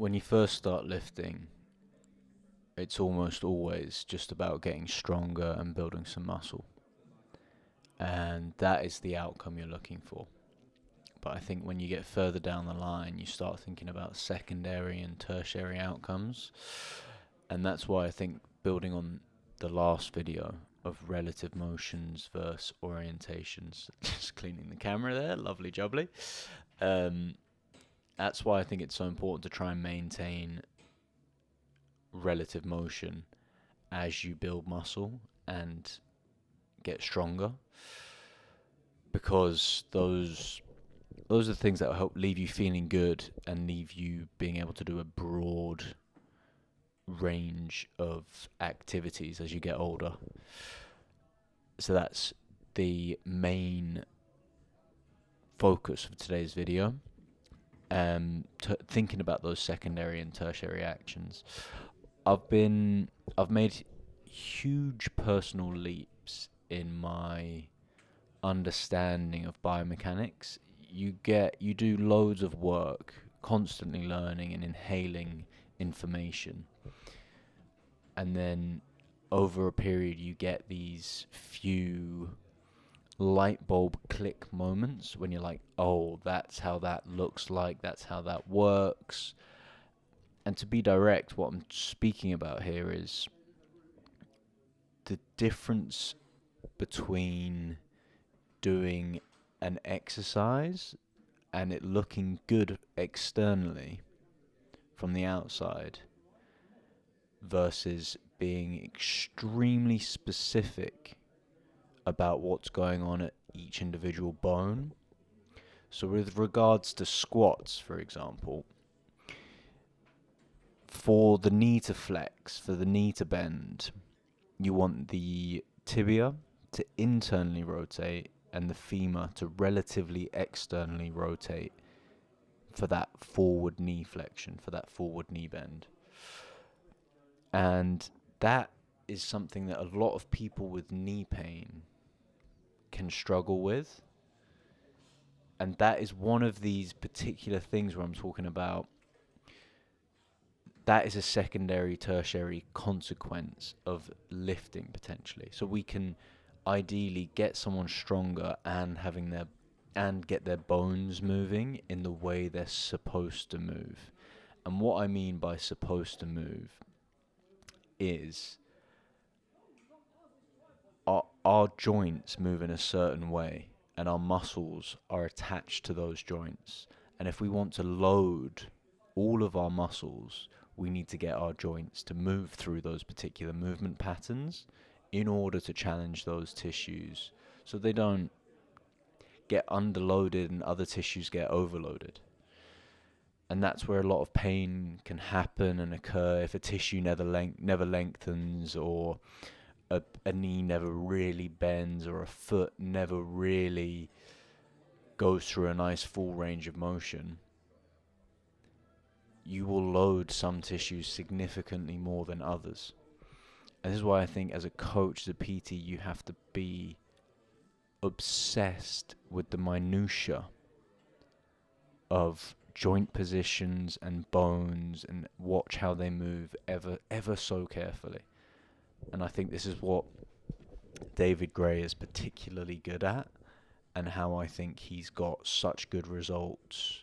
when you first start lifting, it's almost always just about getting stronger and building some muscle. And that is the outcome you're looking for. But I think when you get further down the line, you start thinking about secondary and tertiary outcomes. And that's why I think building on the last video of relative motions versus orientations, just cleaning the camera there, lovely jubbly. That's why I think it's so important to try and maintain relative motion as you build muscle and get stronger, because those are the things that will help leave you feeling good and leave you being able to do a broad range of activities as you get older. So that's the main focus of today's video. Thinking about those secondary and tertiary actions. I've made huge personal leaps in my understanding of biomechanics. You do loads of work, constantly learning and inhaling information, and then over a period you get these few light bulb click moments when you're like, oh, that's how that looks like, that's how that works. And to be direct, what I'm speaking about here is the difference between doing an exercise and it looking good externally from the outside versus being extremely specific about what's going on at each individual bone. So with regards to squats, for example, for the knee to flex, for the knee to bend, you want the tibia to internally rotate and the femur to relatively externally rotate for that forward knee flexion, for that forward knee bend. And that is something that a lot of people with knee pain can struggle with. And that is one of these particular things where I'm talking about. That is a secondary, tertiary consequence of lifting potentially. So we can ideally get someone stronger and get their bones moving in the way they're supposed to move. And what I mean by supposed to move is our joints move in a certain way and our muscles are attached to those joints. And if we want to load all of our muscles, we need to get our joints to move through those particular movement patterns in order to challenge those tissues so they don't get underloaded and other tissues get overloaded. And that's where a lot of pain can happen and occur if a tissue never lengthens, or a knee never really bends, or a foot never really goes through a nice full range of motion. You will load some tissues significantly more than others. And this is why I think as a coach, as a PT, you have to be obsessed with the minutiae of joint positions and bones and watch how they move ever so carefully. And I think this is what David Gray is particularly good at, and how I think he's got such good results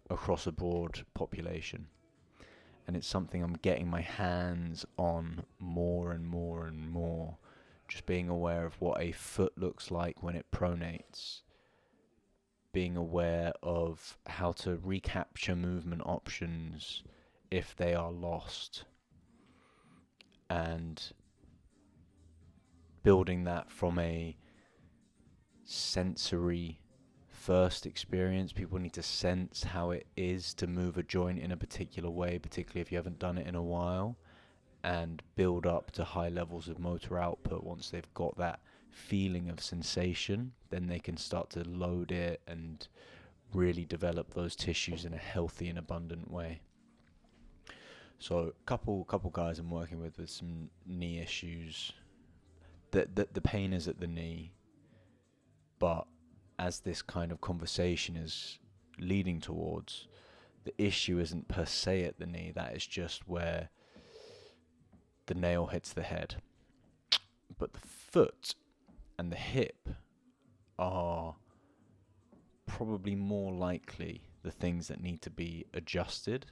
across a broad population. And it's something I'm getting my hands on more and more and more. Just being aware of what a foot looks like when it pronates. Being aware of how to recapture movement options if they are lost. And building that from a sensory first experience. People need to sense how it is to move a joint in a particular way, particularly if you haven't done it in a while, and build up to high levels of motor output. Once they've got that feeling of sensation, then they can start to load it and really develop those tissues in a healthy and abundant way. So couple guys I'm working with some knee issues. The pain is at the knee, but as this kind of conversation is leading towards, the issue isn't per se at the knee, that is just where the nail hits the head. But the foot and the hip are probably more likely the things that need to be adjusted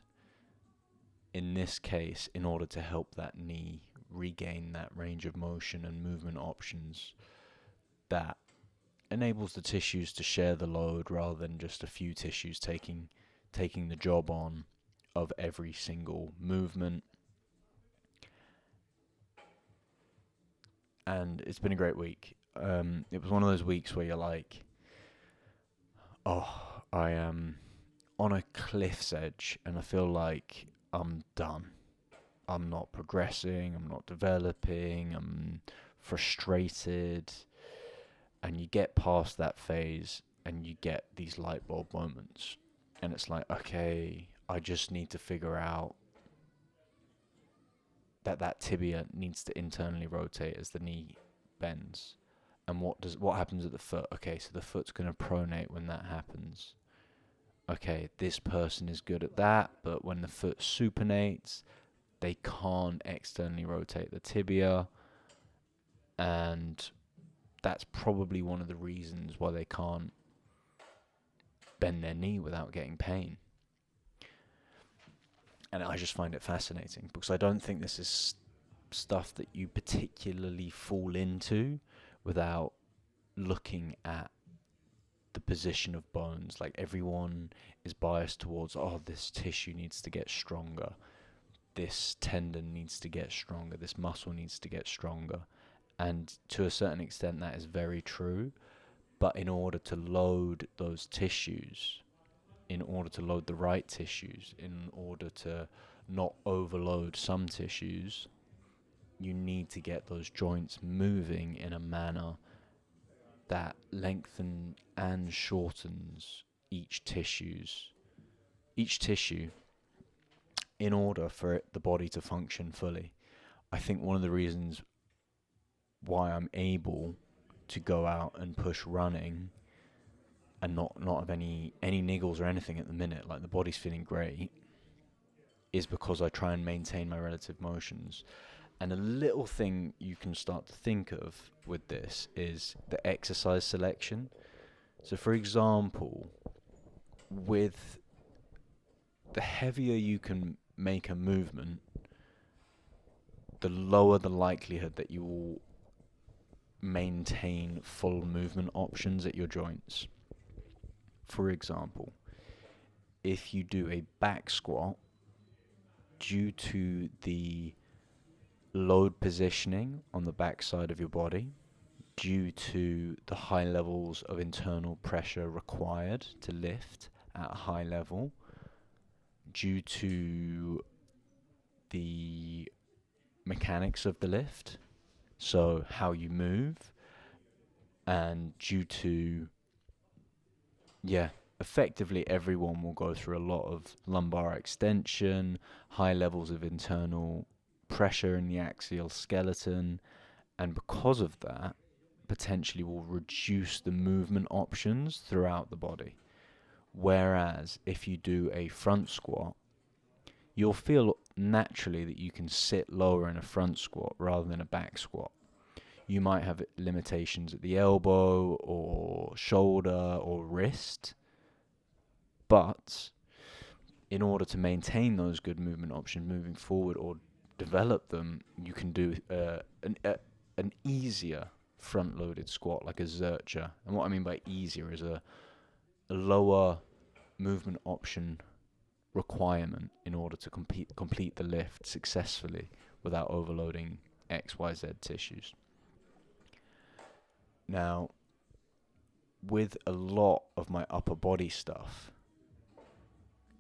in this case in order to help that knee regain that range of motion and movement options that enables the tissues to share the load rather than just a few tissues taking the job on of every single movement. And it's been a great week. It was one of those weeks where you're like, oh, I am on a cliff's edge and I feel like I'm done. I'm not progressing, I'm not developing, I'm frustrated. And you get past that phase and you get these light bulb moments. And it's like, okay, I just need to figure out that tibia needs to internally rotate as the knee bends. And what happens at the foot? Okay, so the foot's going to pronate when that happens. Okay, this person is good at that, but when the foot supinates, they can't externally rotate the tibia, and that's probably one of the reasons why they can't bend their knee without getting pain. And I just find it fascinating because I don't think this is stuff that you particularly fall into without looking at the position of bones. Like, everyone is biased towards, oh, this tissue needs to get stronger, this tendon needs to get stronger, this muscle needs to get stronger. And to a certain extent that is very true, but in order to load those tissues, in order to load the right tissues, in order to not overload some tissues, you need to get those joints moving in a manner that lengthens and shortens each tissue in order for the body to function fully. I think one of the reasons why I'm able to go out and push running and not have any niggles or anything at the minute, like the body's feeling great, is because I try and maintain my relative motions. And a little thing you can start to think of with this is the exercise selection. So for example, with the heavier you can make a movement, the lower the likelihood that you will maintain full movement options at your joints. For example, if you do a back squat, due to the load positioning on the back side of your body, due to the high levels of internal pressure required to lift at a high level, due to the mechanics of the lift, so how you move, and due to, effectively everyone will go through a lot of lumbar extension, high levels of internal pressure in the axial skeleton, and because of that, potentially will reduce the movement options throughout the body. Whereas if you do a front squat, you'll feel naturally that you can sit lower in a front squat rather than a back squat. You might have limitations at the elbow or shoulder or wrist, but in order to maintain those good movement options moving forward or develop them, you can do an easier front-loaded squat, like a Zercher. And what I mean by easier is a lower movement option requirement in order to complete the lift successfully without overloading XYZ tissues. Now, with a lot of my upper body stuff,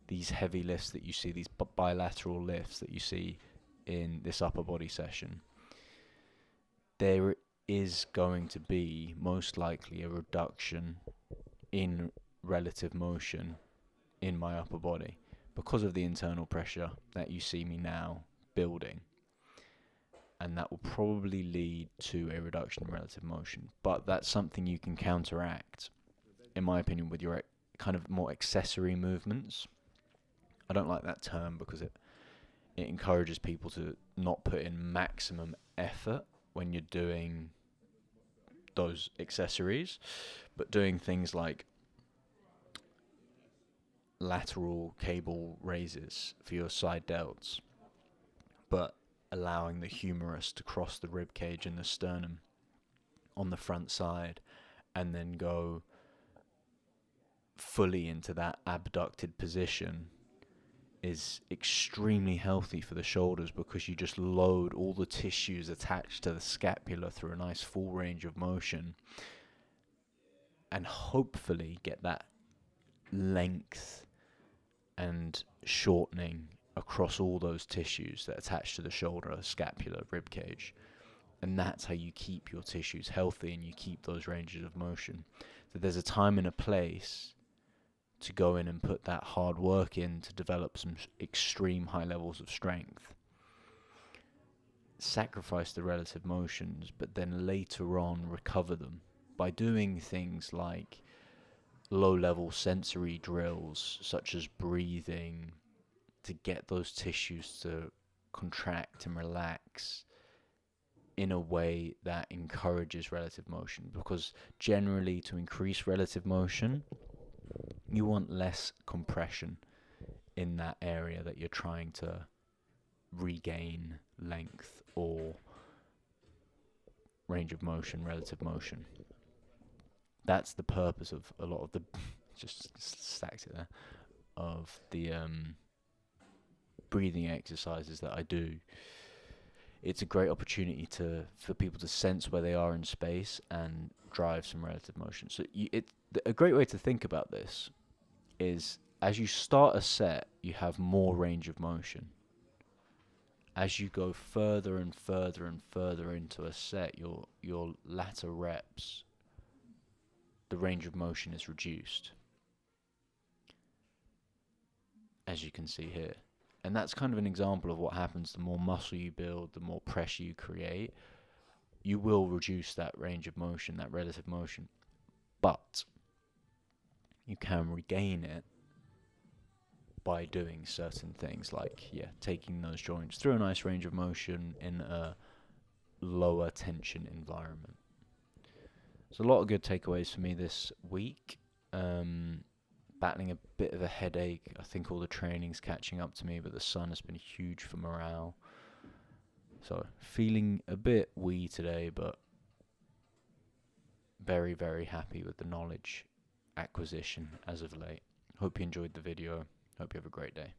these heavy lifts that you see, these bilateral lifts that you see in this upper body session, there is going to be most likely a reduction in relative motion in my upper body because of the internal pressure that you see me now building. And that will probably lead to a reduction in relative motion. But that's something you can counteract, in my opinion, with your kind of more accessory movements. I don't like that term because it encourages people to not put in maximum effort when you're doing those accessories, but doing things like lateral cable raises for your side delts, but allowing the humerus to cross the rib cage and the sternum on the front side, and then go fully into that abducted position, is extremely healthy for the shoulders, because you just load all the tissues attached to the scapula through a nice full range of motion, and hopefully get that length and shortening across all those tissues that attach to the shoulder, scapula, rib cage. And that's how you keep your tissues healthy and you keep those ranges of motion. So there's a time and a place to go in and put that hard work in to develop some extreme high levels of strength. Sacrifice the relative motions, but then later on recover them by doing things like low-level sensory drills, such as breathing, to get those tissues to contract and relax in a way that encourages relative motion. Because generally, to increase relative motion, you want less compression in that area that you're trying to regain length or range of motion, relative motion. That's the purpose of a lot of the just stacked it there, of the breathing exercises that I do. It's a great opportunity for people to sense where they are in space and drive some relative motion. So a great way to think about this is, as you start a set, you have more range of motion. As you go further and further and further into a set, your latter reps, the range of motion is reduced, as you can see here. And that's kind of an example of what happens. The more muscle you build, the more pressure you create, you will reduce that range of motion, that relative motion. But you can regain it by doing certain things like, taking those joints through a nice range of motion in a lower tension environment. So a lot of good takeaways for me this week. Battling a bit of a headache. I think all the training's catching up to me, but the sun has been huge for morale. So feeling a bit wee today, but very, very happy with the knowledge acquisition as of late. Hope you enjoyed the video. Hope you have a great day.